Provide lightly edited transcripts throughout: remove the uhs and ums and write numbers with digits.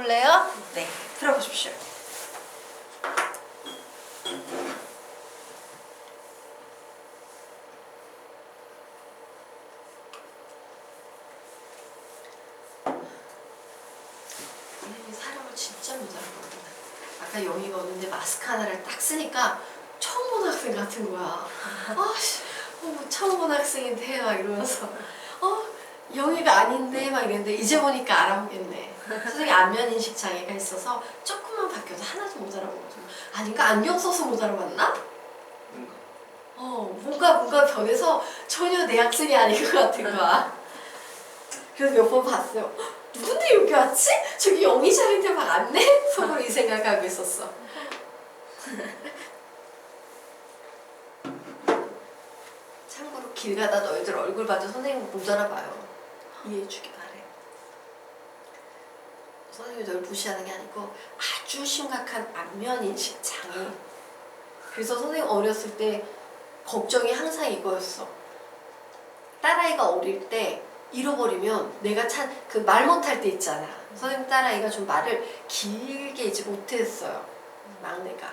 풀어볼래요? 네, 풀어보십시오. 선생님이 사람을 진짜 못 알아보거든. 아까 영희가 오는데 마스크 하나를 딱 쓰니까 처음 본 학생 같은 거야. 아씨, 처음 본 학생인데 막 이러면서 영희가 아닌데 막 이랬는데 이제 보니까 알아보겠네. 선생님 안면인식 장애가 있어서 조금만 바뀌어도 하나도 못 알아보거든. 아닌가? 안경 써서 못 알아봤나? 뭔가 변해서 전혀 내 학생이 아닌 것 같은 거야. 그래서 몇 번 봤어요. 누군데 여기 왔지? 저기 영희 자리인데 막 왔네? 속으로 이 생각하고 있었어. 참고로 길 가다 너희들 얼굴 봐도 선생님 못 알아봐요. 이해해주기 바래. 선생님이 널 무시하는 게 아니고 아주 심각한 안면인식 장애. 그래서 선생님 어렸을 때 걱정이 항상 이거였어. 딸아이가 어릴 때 잃어버리면 내가 참 그 말 못할 때 있잖아. 선생님 딸아이가 좀 말을 길게 이제 못했어요. 막내가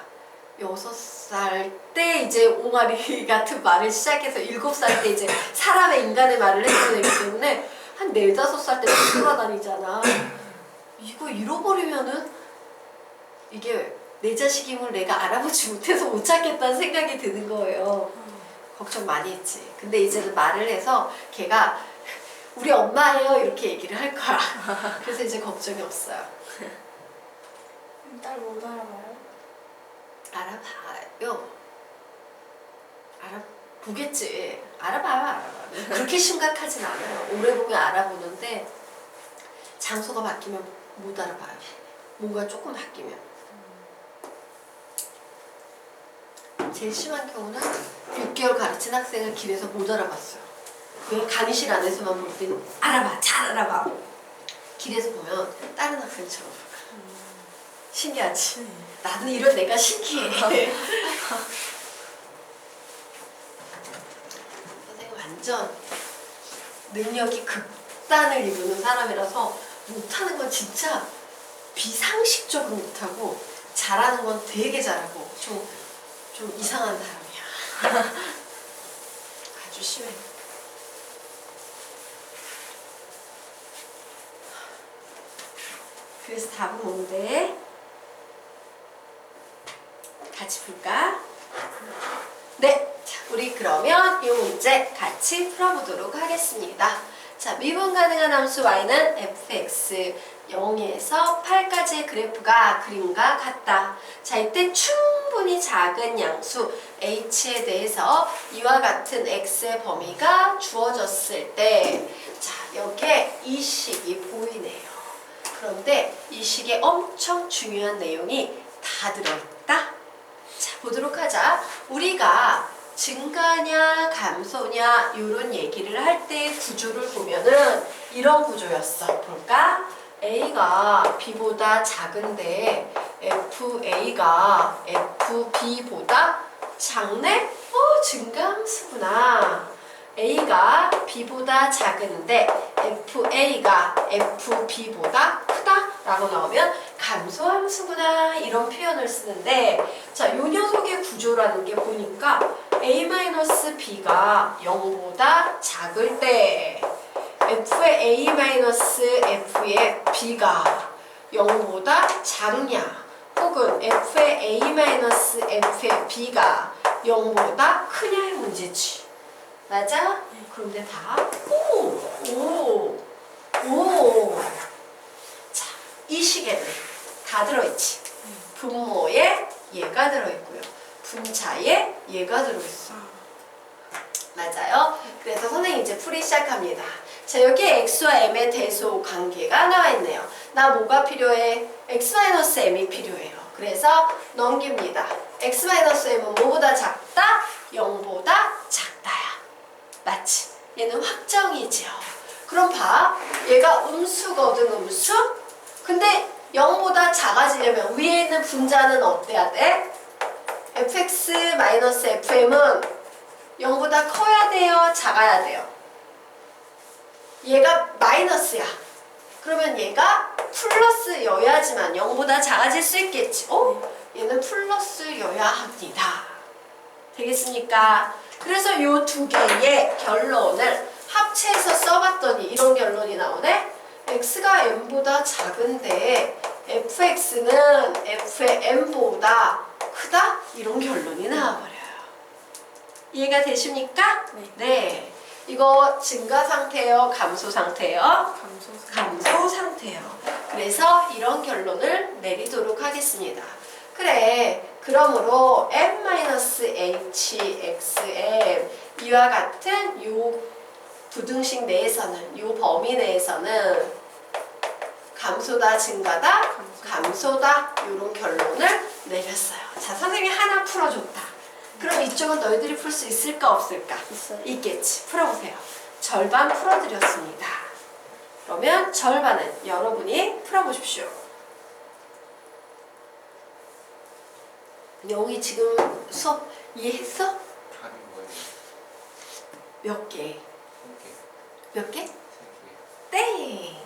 6살 때 이제 옹알이 같은 말을 시작해서 7살 때 이제 사람의 인간의 말을 했어야 되기 때문에 한 4, 5살 때 돌아다니잖아. 이거 잃어버리면은 이게 내 자식임을 내가 알아보지 못해서 못 찾겠다는 생각이 드는 거예요. 걱정 많이 했지. 근데 이제는 말을 해서 걔가 우리 엄마예요 이렇게 얘기를 할 거야. 그래서 이제 걱정이 없어요. 딸 못 알아봐요? 알아봐요. 알아보겠지. 알아봐요. 그렇게 심각하진 않아요. 오래 보면 알아보는데 장소가 바뀌면 못 알아봐요. 뭔가 조금 바뀌면. 제일 심한 경우는 6개월 가르친 학생을 길에서 못 알아봤어요. 왜 강의실 안에서만 볼 때는 알아봐, 잘 알아봐. 길에서 보면 다른 학생처럼. 신기하지? 나도 이런 내가 신기해. 선생님 완전 능력이 극단을 이루는 사람이라서 못하는 건 진짜 비상식적으로 못하고 잘하는 건 되게 잘하고 좀 이상한 사람이야. 아주 심해. 그래서 답은 뭔데? 같이 볼까? 네, 자, 우리 그러면 이 문제 같이 풀어보도록 하겠습니다. 자, 미분 가능한 함수 y는 fx 0에서 8까지의 그래프가 그림과 같다. 자, 이때 충분히 작은 양수 h에 대해서 이와 같은 x의 범위가 주어졌을 때, 자, 여기에 이 식이 보이네요. 그런데 이 식에 엄청 중요한 내용이 다 들어있다. 자, 보도록 하자. 우리가 증가냐 감소냐 이런 얘기를 할 때 구조를 보면은 이런 구조였어. 볼까? A가 B보다 작은데 FA가 FB보다 작네? 증가함수구나. A가 B보다 작은데 FA가 FB보다 크다 라고 나오면 감소함수구나 이런 표현을 쓰는데, 자, 요 녀석의 구조라는 게 보니까 A-B가 0보다 작을 때 F의 A-F의 B가 0보다 작냐, 혹은 F의 A-F의 B가 0보다 크냐의 문제지. 맞아? 그런데 다 오. 자, 이 식에는 다 들어있지. 분모에 얘가 들어있고요. 분자에 얘가 들어있어. 맞아요? 그래서 선생님 이제 풀이 시작합니다. 자, 여기에 x와 m의 대소 관계가 나와 있네요. 나 뭐가 필요해? x-m이 필요해요. 그래서 넘깁니다. x-m은 뭐보다 작다? 0보다 작다야. 맞지? 얘는 확정이죠. 그럼 봐. 얘가 음수거든, 음수? 근데 0보다 작아지려면 위에 있는 분자는 어때야 돼? fx-fm은 0보다 커야 돼요? 작아야 돼요? 얘가 마이너스야. 그러면 얘가 플러스여야지만 0보다 작아질 수 있겠지. 얘는 플러스여야 합니다. 되겠습니까? 그래서 이 두 개의 결론을 합체해서 써봤더니 이런 결론이 나오네. x가 m보다 작은데 fx는 f의 m보다 크다? 이런 결론이 나와버려요. 이해가 되십니까? 네. 이거 증가 상태예요? 감소 상태예요? 감소 상태예요. 그래서 이런 결론을 내리도록 하겠습니다. 그래, 그러므로 m-hxm 이와 같은 요 부등식 내에서는, 요 범위 내에서는 감소다, 증가다, 감소다 이런 결론을 내렸어요. 자, 선생님이 하나 풀어줬다. 그럼 이쪽은 너희들이 풀 수 있을까 없을까? 있겠지. 풀어보세요. 절반 풀어드렸습니다. 그러면 절반은 여러분이 풀어보십시오. 영희 지금 수업 이해했어? 하는 거예요. 몇 개? 몇 개? 3개. 땡!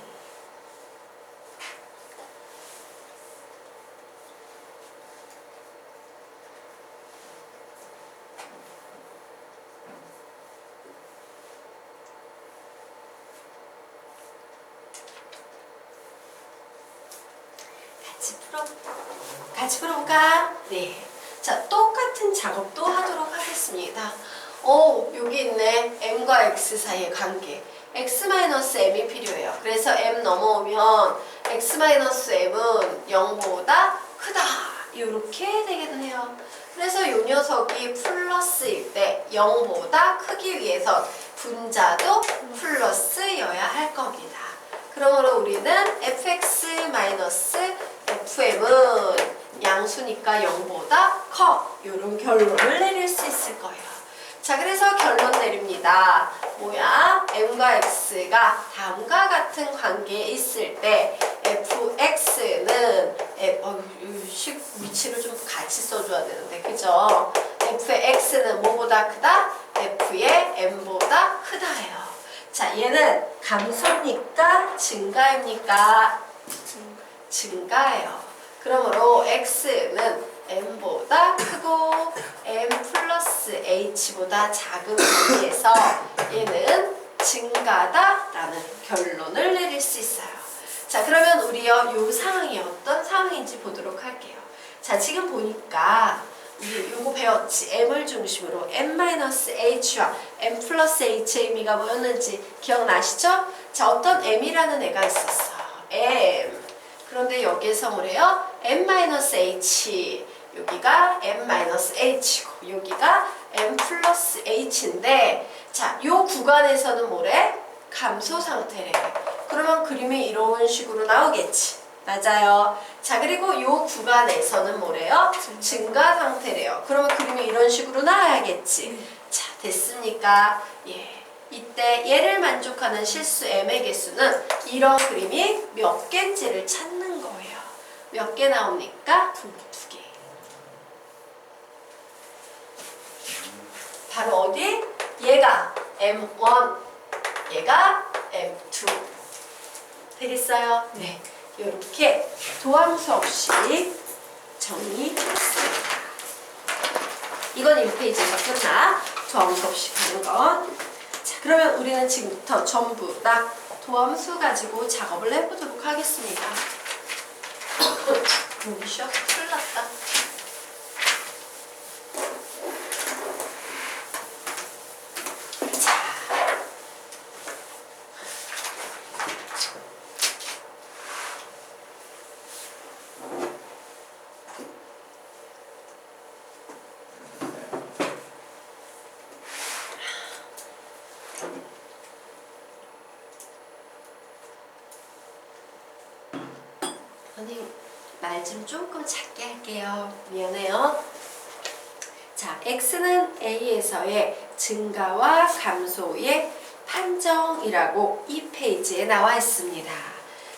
같이 풀어볼까? 네. 자, 똑같은 작업도 하도록 하겠습니다. 여기 있네. m과 x 사이의 관계. x-m이 필요해요. 그래서 m 넘어오면 x-m은 0보다 크다. 이렇게 되겠네요. 그래서 이 녀석이 플러스일 때 0보다 크기 위해선 분자도 플러스여야 할 겁니다. 그러므로 우리는 fx-fm은 양수니까 0보다 커. 이런 결론을 내릴 수 있을 거예요. 자, 그래서 결론 내립니다. 뭐야? m과 x가 다음과 같은 관계에 있을 때 fx는 위치를 좀 같이 써줘야 되는데, 그죠? f의 x는 뭐보다 크다? f의 m보다 크다예요. 자, 얘는 감소입니까? 증가입니까? 증가예요. 그러므로 x는 m보다 크고 m 플러스 h보다 작은 비에서 얘는 증가다라는 결론을 내릴 수 있어요. 자, 그러면 우리요 요 상황이 어떤 상황인지 보도록 할게요. 자, 지금 보니까 우리 요거 배웠지? m을 중심으로 m-h와 m 플러스 h의 의미가 뭐였는지 기억나시죠? 자, 어떤 m이라는 애가 있었어. m. 그런데 여기에서 뭐래요? m-h. 여기가 m-h고 여기가 m 플러스 h인데, 자, 요 구간에서는 뭐래? 감소 상태래. 그러면 그림이 이런 식으로 나오겠지. 맞아요. 자, 그리고 요 구간에서는 뭐래요? 증가 상태래요. 그러면 그림이 이런 식으로 나와야겠지. 자, 됐습니까? 예. 이때 얘를 만족하는 실수 m의 개수는 이런 그림이 몇 개인지를 찾는 거예요. 몇 개 나옵니까? 두 개. 바로 어디? 얘가 m1, 얘가 m2. 되겠어요? 네. 이렇게 도함수 없이 정리했습니다. 이건 1페이지에서 끝나. 도함수 없이 가는 건. 자, 그러면 우리는 지금부터 전부 다 도함수 가지고 작업을 해보도록 하겠습니다. 쉬어서 큰일 났다. 선생님, 말 좀 조금 작게 할게요. 미안해요. 자, x는 a에서의 증가와 감소의 판정이라고 이 페이지에 나와 있습니다.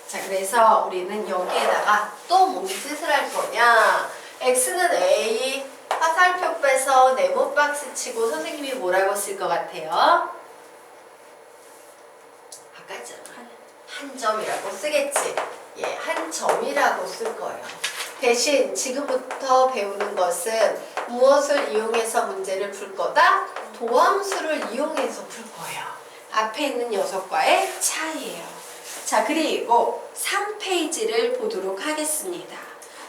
자, 그래서 우리는 여기에다가 또 뭔 뜻을 할 거냐? x는 a, 화살표 빼서 네모 박스 치고 선생님이 뭐라고 쓸 것 같아요? 아까 했잖아. 한 점이라고 쓰겠지. 예, 한 점이라고 쓸 거예요. 대신 지금부터 배우는 것은 무엇을 이용해서 문제를 풀 거다? 도함수를 이용해서 풀 거예요. 앞에 있는 녀석과의 차이예요. 자, 그리고 3페이지를 보도록 하겠습니다.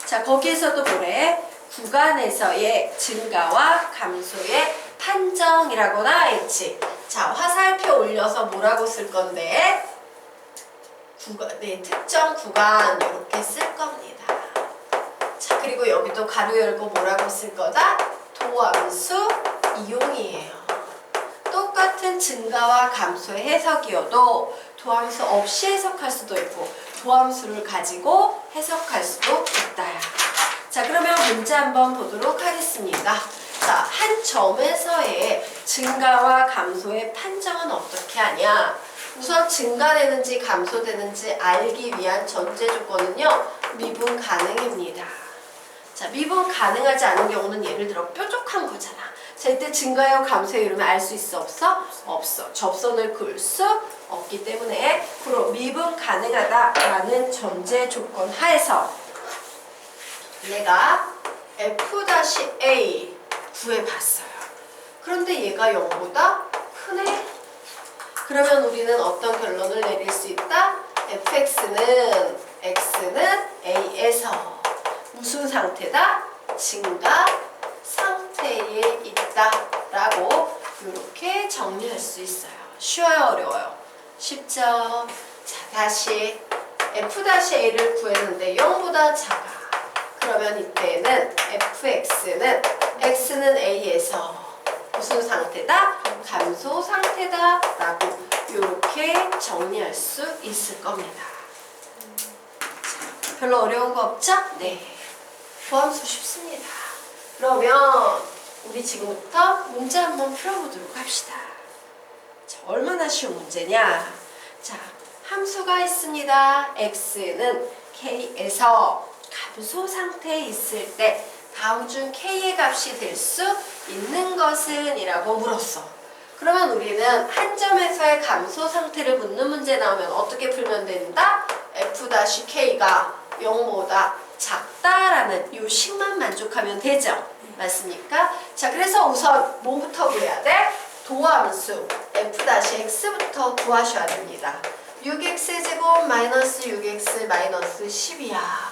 자, 거기에서도 뭐래? 구간에서의 증가와 감소의 판정이라고 나와있지. 자, 화살표 올려서 뭐라고 쓸 건데? 특정 구간 이렇게 쓸 겁니다. 자, 그리고 여기도 가로 열고 뭐라고 쓸 거다? 도함수 이용이에요. 똑같은 증가와 감소의 해석이어도 도함수 없이 해석할 수도 있고 도함수를 가지고 해석할 수도 있다야. 자, 그러면 문제 한번 보도록 하겠습니다. 자, 한 점에서의 증가와 감소의 판정은 어떻게 하냐? 우선 증가되는지 감소되는지 알기 위한 전제 조건은요, 미분 가능입니다. 자, 미분 가능하지 않은 경우는 예를 들어 뾰족한 거잖아. 자, 이때 증가요 감소요 이러면 알 수 있어 없어? 없어. 접선을 그을 수 없기 때문에 그럼 미분 가능하다라는 전제 조건 하에서 얘가 f-a 구해봤어요. 그런데 얘가 0보다 크네? 그러면 우리는 어떤 결론을 내릴 수 있다? fx는 x는 a에서 무슨 상태다? 증가 상태에 있다라고 이렇게 정리할 수 있어요. 쉬워요? 어려워요? 쉽죠? 자, 다시 f-a를 구했는데 0보다 작아. 그러면 이때는 fx는 x는 a에서 무슨 상태다? 감소 상태다 라고 이렇게 정리할 수 있을 겁니다. 자, 별로 어려운 거 없죠? 네. 도함수 쉽습니다. 그러면 우리 지금부터 문제 한번 풀어보도록 합시다. 자, 얼마나 쉬운 문제냐? 자, 함수가 있습니다. x는 k에서 감소 상태에 있을 때 다음 중 k의 값이 될 수 있는 것은? 이라고 물었어. 그러면 우리는 한 점에서의 감소 상태를 묻는 문제 나오면 어떻게 풀면 된다? f-k가 0보다 작다라는 요 식만 만족하면 되죠. 맞습니까? 자, 그래서 우선 뭐부터 구해야 돼? 도함수 f-x부터 구하셔야 됩니다. 6x제곱 마이너스 6x 마이너스 10이야.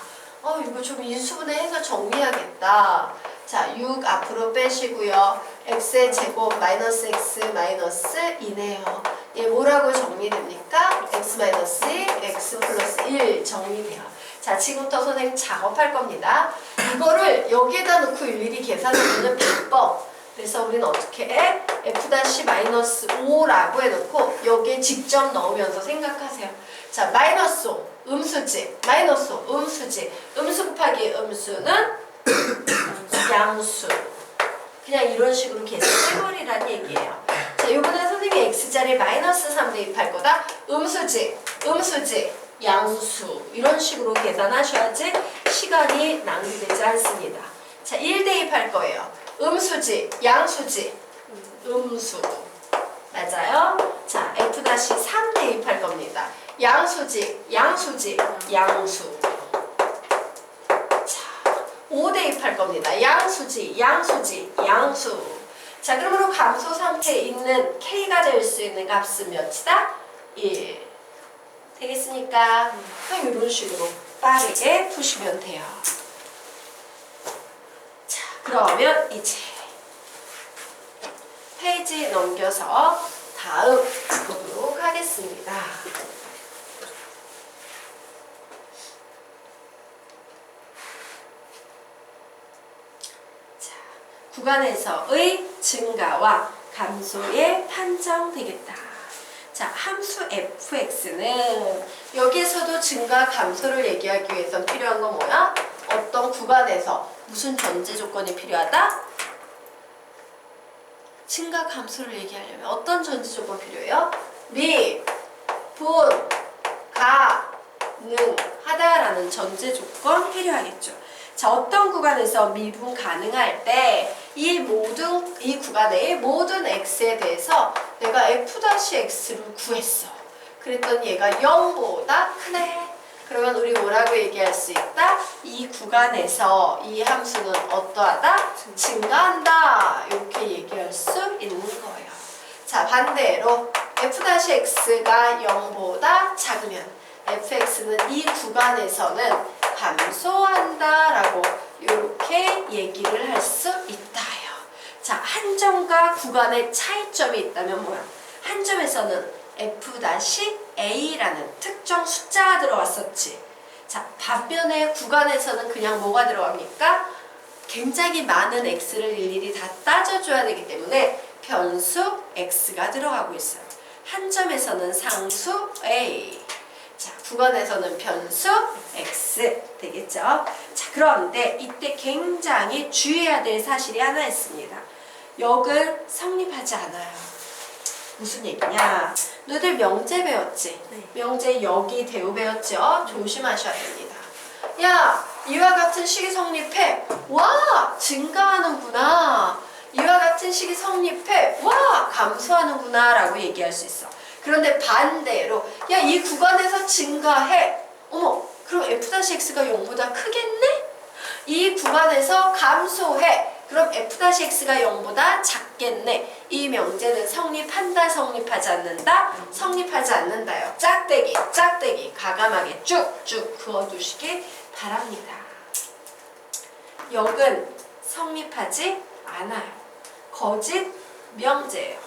이거 좀 인수분해해서 정리하겠다. 자, 6 앞으로 빼시고요. x의 제곱 마이너스 x 마이너스 2네요. 얘 뭐라고 정리됩니까? x 마이너스 2, x 플러스 1 정리돼요. 자, 지금부터 선생님 작업할 겁니다. 이거를 여기에다 놓고 일일이 계산하는 방법. 그래서 우리는 어떻게 해? f-5라고 해놓고 여기에 직접 넣으면서 생각하세요. 자, 마이너스 5, 음수지, 마이너스 5, 음수지. 음수 곱하기 음수는 양수. 그냥 이런 식으로 계산해버리란 얘기예요. 자, 이번에 선생님이 x자리에 마이너스 3 대입할 거다. 음수지, 음수지, 양수. 이런 식으로 계산하셔야지 시간이 낭비되지 않습니다. 자, 1 대입할 거예요. 음수지, 양수지, 음수. 맞아요? 자, f-3 대입할 겁니다. 양수지, 양수지, 양수. 자, 5 대입할 겁니다. 양수지, 양수지, 양수. 자, 그러므로 감소 상태에 있는 k가 될 수 있는 값은 몇이다? 1. 되겠습니까? 이런 식으로 빠르게 푸시면 돼요. 자, 그러면 이제 페이지 넘겨서 다음 보도록 하겠습니다. 자, 구간에서의 증가와 감소에 판정되겠다. 자, 함수 fx는 여기에서도 증가, 감소를 얘기하기 위해서 필요한 건 뭐야? 어떤 구간에서 무슨 전제 조건이 필요하다? 증가, 감소를 얘기하려면 어떤 전제 조건 필요해요? 미, 분, 가, 능, 하다라는 전제 조건 필요하겠죠. 자, 어떤 구간에서 미분 가능할 때 이 구간의 모든 x에 대해서 내가 f-x를 구했어. 그랬더니 얘가 0보다 크네. 그러면 우리 뭐라고 얘기할 수 있다? 이 구간에서 이 함수는 어떠하다? 증가한다. 이렇게 얘기할 수 있는 거예요. 자, 반대로 f-x가 0보다 작으면 fx는 이 구간에서는 감소한다 라고 이렇게 얘기를 할 수 있다요. 자, 한 점과 구간의 차이점이 있다면 뭐야? 한 점에서는 f-a라는 특정 숫자가 들어왔었지. 자, 반면에 구간에서는 그냥 뭐가 들어갑니까? 굉장히 많은 x를 일일이 다 따져줘야 되기 때문에 변수 x가 들어가고 있어요. 한 점에서는 상수 a, 자, 구간에서는 변수 x 되겠죠? 자, 그런데 이때 굉장히 주의해야 될 사실이 하나 있습니다. 역은 성립하지 않아요. 무슨 얘기냐? 너희들 명제 배웠지? 네. 명제 역이 대우 배웠죠? 조심하셔야 됩니다. 야, 이와 같은 식이 성립해. 와, 증가하는구나. 이와 같은 식이 성립해. 와, 감소하는구나 라고 얘기할 수 있어. 그런데 반대로 야, 이 구간에서 증가해. 어머, 그럼 f-x가 0보다 크겠네? 이 구간에서 감소해. 그럼 f-x가 0보다 작겠네. 이 명제는 성립한다, 성립하지 않는다? 성립하지 않는다요. 짝대기, 짝대기 과감하게 쭉쭉 그어두시기 바랍니다. 역은 성립하지 않아요. 거짓 명제예요.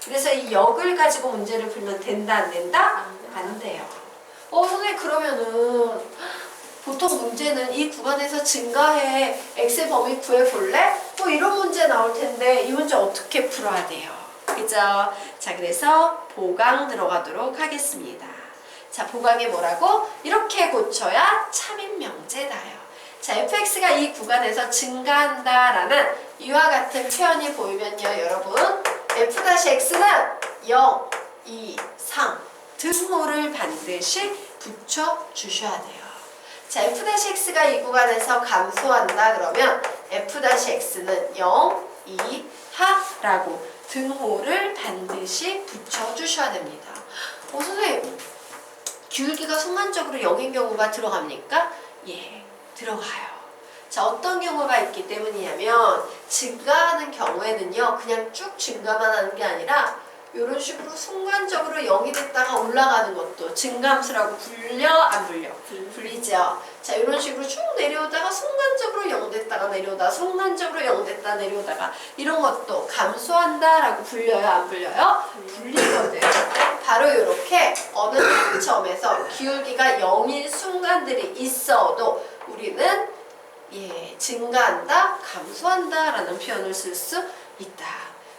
그래서 이 역을 가지고 문제를 풀면 된다, 안 된다? 안 돼요. 선생님 그러면은 보통 문제는 이 구간에서 증가해 x의 범위 구해볼래? 뭐 이런 문제 나올 텐데 이 문제 어떻게 풀어야 돼요? 그죠? 자, 그래서 보강 들어가도록 하겠습니다. 자, 보강이 뭐라고? 이렇게 고쳐야 참인 명제다요. 자, fx가 이 구간에서 증가한다라는 이와 같은 표현이 보이면요, 여러분 f-x는 0, 2, 3 등호를 반드시 붙여주셔야 돼요. 자, f-x가 이 구간에서 감소한다 그러면 f-x는 0, 2, 하라고 등호를 반드시 붙여주셔야 됩니다. 선생님, 기울기가 순간적으로 0인 경우가 들어갑니까? 예, 들어가요. 자, 어떤 경우가 있기 때문이냐면 증가하는 경우에는요, 그냥 쭉 증가만 하는 게 아니라 이런 식으로 순간적으로 0이 됐다가 올라가는 것도 증감수라고 불려, 안 불려? 불리죠. 자, 이런 식으로 쭉 내려오다가 순간적으로 0 됐다가 내려오다가 순간적으로 0 됐다 내려오다가 이런 것도 감소한다라고 불려요, 안 불려요? 불리거든요. 바로 이렇게 어느 한 점에서 기울기가 0인 순간들이 있어도 우리는 증가한다, 감소한다 라는 표현을 쓸 수 있다.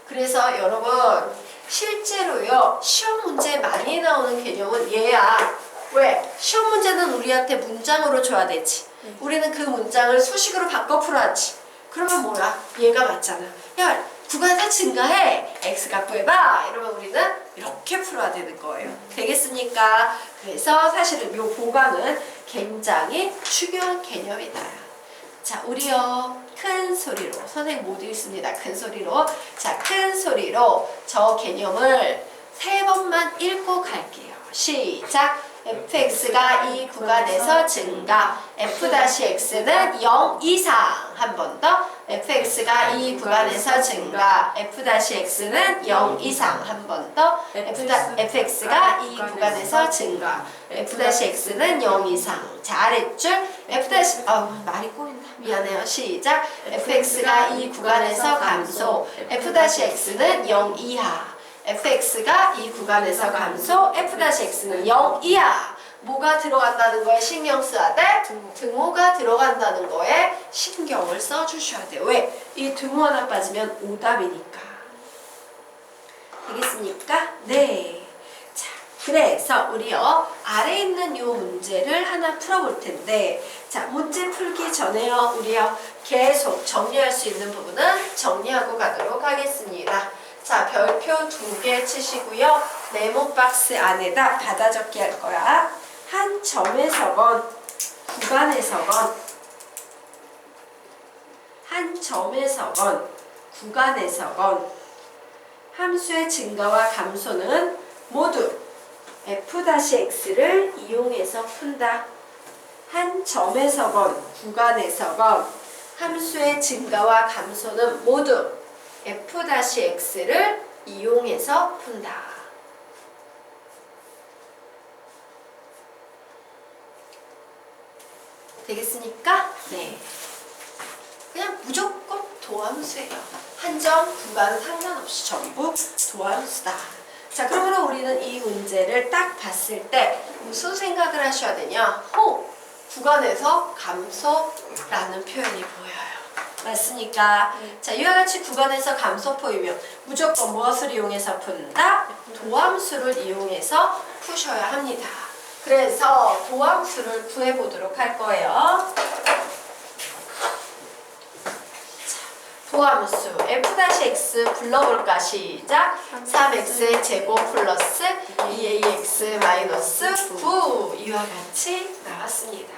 그래서 여러분 실제로요, 시험 문제에 많이 나오는 개념은 얘야. 왜? 시험 문제는 우리한테 문장으로 줘야 되지. 우리는 그 문장을 수식으로 바꿔 풀어야지. 그러면 뭐야? 얘가 맞잖아. 야, 구간에서 증가해. x 구해봐. 이러면 우리는 이렇게 풀어야 되는 거예요. 되겠습니까? 그래서 사실은 이 보강은 굉장히 중요한 개념이다. 자, 우리요 큰 소리로, 선생님 못 읽습니다. 큰 소리로. 자, 큰 소리로 저 개념을 3번만 읽고 갈게요. 시작. fx가 이 구간에서 증가, f-x는 0 이상. 한 번 더. fx가 이 구간에서 증가, f-x는 0 이상. 한 번 더. fx가 이 구간에서 증가, f-x는 0 이상. 자, 아랫줄 말이 꼬인다. 미안해요. 시작. fx가 이 구간에서 감소, f-x는 0 이하. fx가 이 구간에서 감소, f-x는 0 이하. 뭐가 들어간다는 거에 신경 써야 돼? 등호가 들어간다는 거에 신경을 써주셔야 돼요. 왜? 이 등호 하나 빠지면 오답이니까. 되겠습니까? 네. 자, 그래서 우리요 아래에 있는 이 문제를 하나 풀어볼 텐데, 자, 문제 풀기 전에요 우리요 계속 정리할 수 있는 부분은 정리하고 가도록 하겠습니다. 자, 별표 2개 치시고요. 네모 박스 안에다 받아 적기 할 거야. 한 점에서건 구간에서건 한 점에서건 구간에서건 함수의 증가와 감소는 모두 f-x를 이용해서 푼다. 한 점에서건 구간에서건 함수의 증가와 감소는 모두 f-x를 이용해서 푼다. 되겠습니까? 네. 그냥 무조건 도함수예요. 한 점, 구간 상관없이 전부 도함수다. 자, 그러면 우리는 이 문제를 딱 봤을 때 무슨 생각을 하셔야 되냐? 구간에서 감소라는 표현이 보여요. 맞습니까? 자, 이와 같이 구간에서 감소포이면 무조건 무엇을 이용해서 푼다? 도함수를 이용해서 푸셔야 합니다. 그래서 도함수를 구해보도록 할 거예요. 도함수 f-x 불러볼까? 시작. 3x의 제곱 플러스 2ax 마이너스 9 이와 같이 나왔습니다.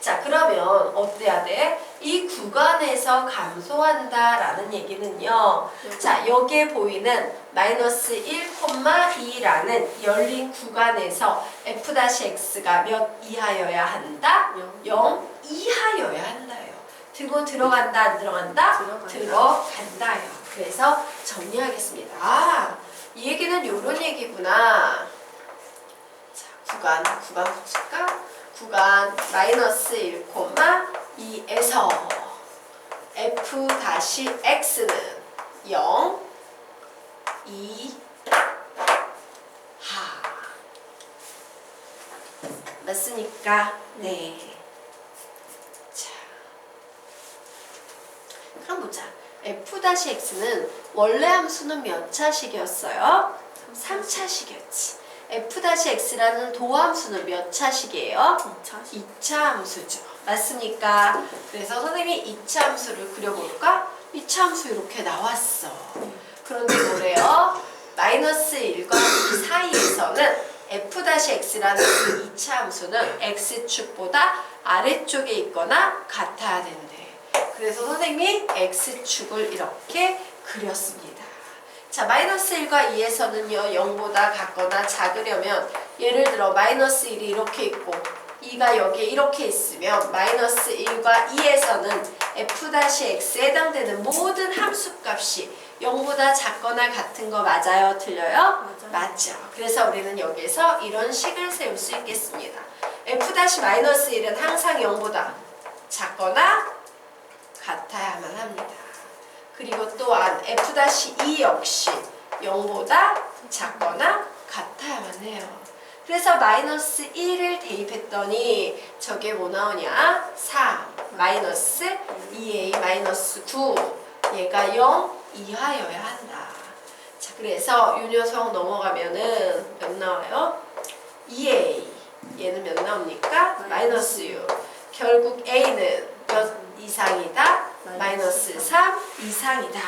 자, 그러면 어때야 돼? 이 구간에서 감소한다 라는 얘기는요. 자, 여기에 보이는 마이너스 1,2라는 열린 구간에서 f-x가 몇 이하여야 한다? 0 이하여야 한다요. 들어간다 안 들어간다? 들어간다요. 그래서 정리하겠습니다. 아, 이 얘기는 요런 얘기구나. 자, 구간 붙일까? 구간 마이너스 1,2에서 f-x는 0 이하. 맞습니까? 네. 자, 그럼 보자. f-x는 원래 함수는 몇 차식이었어요? 3차식이었지. f-x라는 도함수는 몇 차식이에요? 2차 함수죠. 맞습니까? 그래서 선생님이 2차 함수를 그려볼까? 2차 함수 이렇게 나왔어. 그런데 뭐래요? 마이너스 1과 2 사이에서는 f-x라는 그 2차 함수는 x축보다 아래쪽에 있거나 같아야 된대. 그래서 선생님이 x축을 이렇게 그렸습니다. 자, 마이너스 1과 2에서는요 0보다 같거나 작으려면 예를 들어 마이너스 1이 이렇게 있고 2가 여기에 이렇게 있으면 마이너스 1과 2에서는 f-x에 해당되는 모든 함수값이 0보다 작거나 같은 거 맞아요? 틀려요? 맞죠. 그래서 우리는 여기에서 이런 식을 세울 수 있겠습니다. f-1은 항상 0보다 작거나 같아야만 합니다. 그리고 또한 f-2 역시 0보다 작거나 같아야만 해요. 그래서 마이너스 1을 대입했더니 저게 뭐 나오냐? 3 마이너스 2a 마이너스 9 얘가 0 이하여야 한다. 자, 그래서 이 녀석 넘어가면은 몇 나와요? 2a 얘는 몇 나옵니까? 마이너스 6 결국 a는 몇 이상이다? 마이너스 3 이상이다.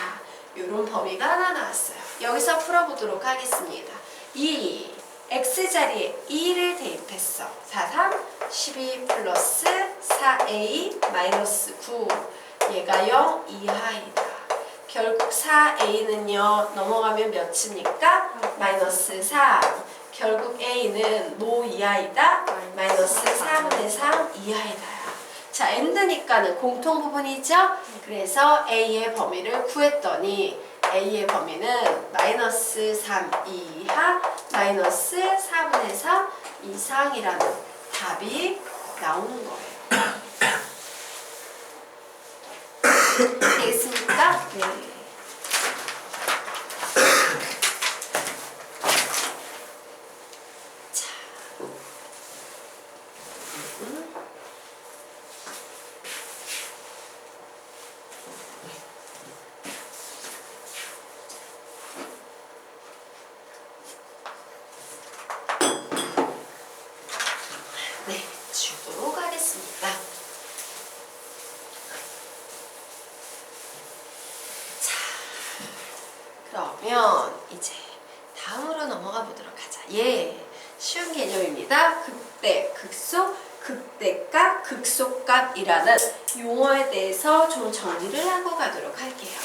이런 범위가 하나 나왔어요. 여기서 풀어보도록 하겠습니다. 2 x자리에 2를 대입했어. 4, 3, 12 플러스 4a 마이너스 9 얘가 0 이하이다. 결국 4a는요 넘어가면 몇입니까? 마이너스 3. 결국 a는 뭐 이하이다? 마이너스 3분의 3 이하이다. 자, end니까는 공통 부분이죠? 그래서 a의 범위를 구했더니 a의 범위는 마이너스 3 이하 마이너스 4분의 3 이상이라는 답이 나오는 거예요. 되겠습니까? 네. 네, 주도록 하겠습니다. 자, 그러면 이제 다음으로 넘어가 보도록 하자. 예, 쉬운 개념입니다. 극대, 극소, 극대값, 극소값이라는 용어에 대해서 좀 정리를 하고 가도록 할게요.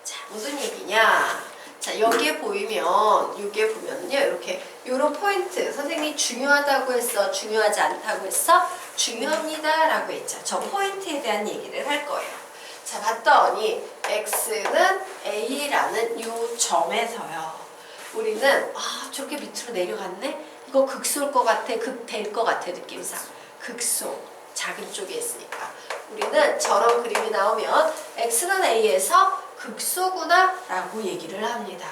자, 무슨 얘기냐? 자, 여기에 보이면, 여기에 보면요. 이렇게, 요런 포인트. 선생님이 중요하다고 했어? 중요하지 않다고 했어? 중요합니다. 라고 했죠. 저 포인트에 대한 얘기를 할 거예요. 자, 봤더니, x는 a라는 요 점에서요. 우리는, 저렇게 밑으로 내려갔네? 이거 극소일 것 같아? 극될 것 같아? 느낌상. 극소. 작은 쪽에 있으니까. 우리는 저런 그림이 나오면, x는 a에서 극소구나 라고 얘기를 합니다.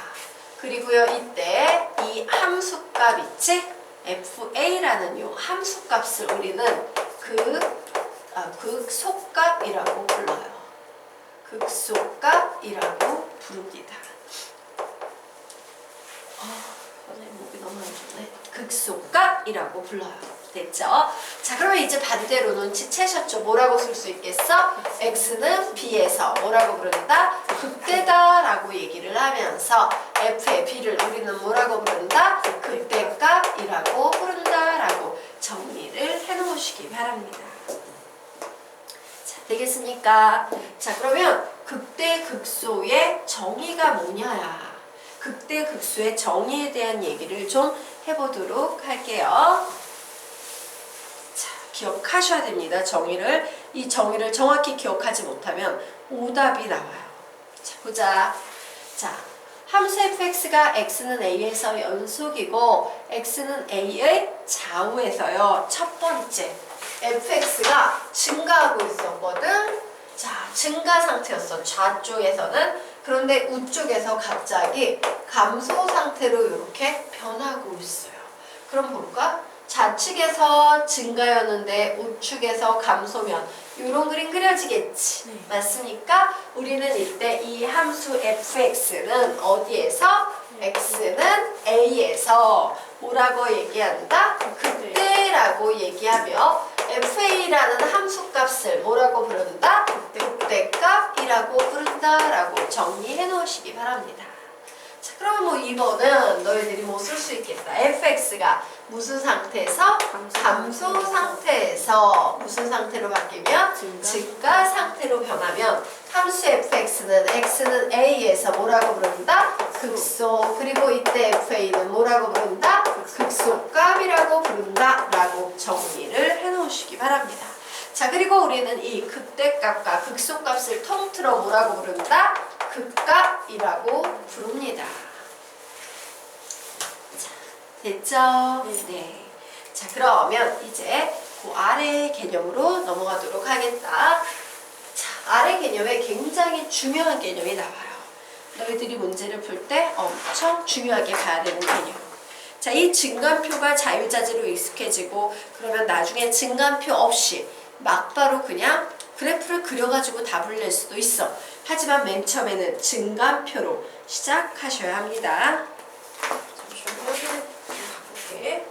그리고요 이때 이 함수값 있지? fa라는 요 함수값을 우리는 극소값이라고 불러요. 극소값이라고 부릅니다. 선생님 목이 너무 안 좋네. 극소값이라고 불러요. 됐죠? 자, 그러면 이제 반대로 눈치채셨죠? 뭐라고 쓸 수 있겠어? x는 b에서 뭐라고 부른다? 극대다 라고 얘기를 하면서 f의 b를 우리는 뭐라고 부른다? 극대값이라고 부른다 라고 정리를 해놓으시기 바랍니다. 자, 되겠습니까? 자, 그러면 극대 극소의 정의가 뭐냐야. 극대 극소의 정의에 대한 얘기를 좀 해보도록 할게요. 기억하셔야 됩니다. 정의를. 이 정의를 정확히 기억하지 못하면 오답이 나와요. 자, 보자. 자, 함수 fx가 x는 a에서 연속이고 x는 a의 좌우에서요. 첫 번째, fx가 증가하고 있었거든. 자, 증가 상태였어. 좌쪽에서는. 그런데 우쪽에서 갑자기 감소 상태로 이렇게 변하고 있어요. 그럼 볼까? 좌측에서 증가였는데 우측에서 감소면 이런 그림 그려지겠지. 네. 맞습니까? 우리는 이때 이 함수 fx는 어디에서? x는 a에서 뭐라고 얘기한다? 극대라고 얘기하며 fa라는 함수값을 뭐라고 부른다? 극대값이라고 부른다라고 정리해 놓으시기 바랍니다. 자, 그러면 뭐 이거는 너희들이 뭐 쓸 수 있겠다. fx가 무슨 상태에서? 감소 상태에서 무슨 상태로 바뀌면? 증가 상태로 변하면 함수 fx는 x는 a에서 뭐라고 부른다? 극소. 그리고 이때 fa는 뭐라고 부른다? 극소값이라고 부른다 라고 정리를 해 놓으시기 바랍니다. 자, 그리고 우리는 이 극대값과 극소값을 통틀어 뭐라고 부른다? 극값이라고 부릅니다. 자, 됐죠? 네. 자, 그러면 이제 그 아래 개념으로 넘어가도록 하겠다. 자, 아래 개념에 굉장히 중요한 개념이 나와요. 너희들이 문제를 풀 때 엄청 중요하게 봐야 되는 개념. 자, 이 증간표가 자유자재로 익숙해지고 그러면 나중에 증간표 없이 막바로 그냥 그래프를 그려가지고 답을 낼 수도 있어. 하지만 맨 처음에는 증간표로 시작하셔야 합니다. 잠시만요. 가볼게.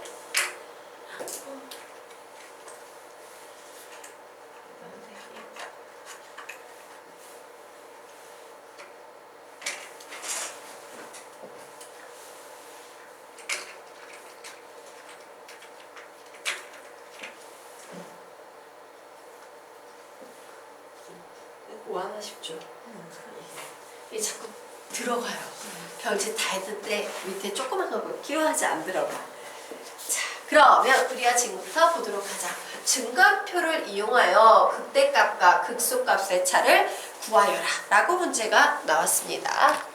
뭐 하나 싶죠? 이게 자꾸 들어가요. 별짓 다 했는데 밑에 조그만 거 끼워야지 안 들어가. 자, 그러면 우리가 지금부터 보도록 하자. 증간표를 이용하여 극대값과 극소값의 차를 구하여라 라고 문제가 나왔습니다.